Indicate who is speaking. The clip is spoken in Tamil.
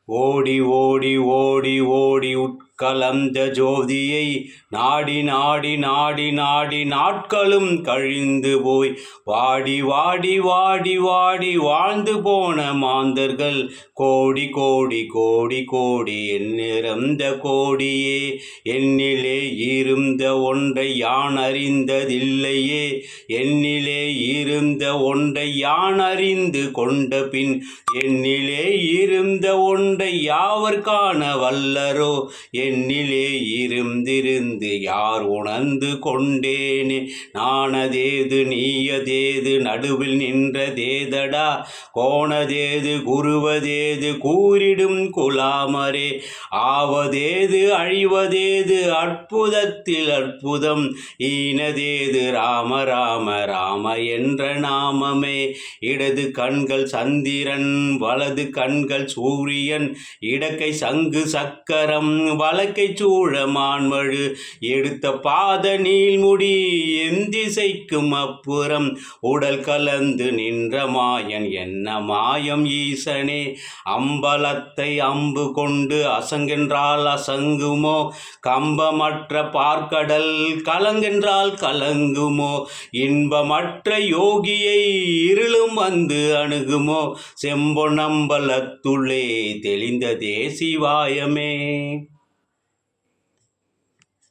Speaker 1: ஓடி ஓடி ஓடி ஓடி உட்கலந்த ஜோதியை நாடி நாடி நாடி நாடி நாட்களும் கழிந்து போய் வாடி வாடி வாடி வாடி வாழ்ந்து போன மாந்தர்கள் கோடி கோடி கோடி கோடி எண்ணிறந்த கோடியே. என்னிலே இருந்த ஒன்றை யான் அறிந்ததில்லையே, என்னிலே இருந்த ஒன்றை யான் அறிந்து கொண்ட பின் என்னிலே இருந்த ஒன்றை யாவர் காண வல்லரோ. என்னிலே இருந்திருந்து யார் உணர்ந்து கொண்டேனே. நானதேது நீயதேது நடுவில் நின்றதேதடா, கோணதேது குருவதேது கூறிடும் குலாமரே. ஆவதேது அழிவதேது அற்புதத்தில் அற்புதம், ஈனதேது ராம ராம ராம என்ற நாமமே. இடது கண்கள் சந்திரன், வலது கண்கள் சூரியன், இடக்கை சங்கு சக்கரம், வலக்கை சூழ மான்மழு. எடுத்த பாத நீள்முடி எந்திசைக்கும் அப்புறம், உடல் கலந்து நின்ற மாயன் என்ன மாயம் ஈசனே. அம்பலத்தை அம்பு கொண்டு அசங்கென்றால் அசங்குமோ, கம்பமற்ற பார்க்கடல் கலங்கென்றால் கலங்குமோ. இன்பமற்ற யோகியை இருளும் வந்து அணுகுமோ, செம்பொன்னம்பலத்துள்ளே தெளிந்ததே சிவாயமே.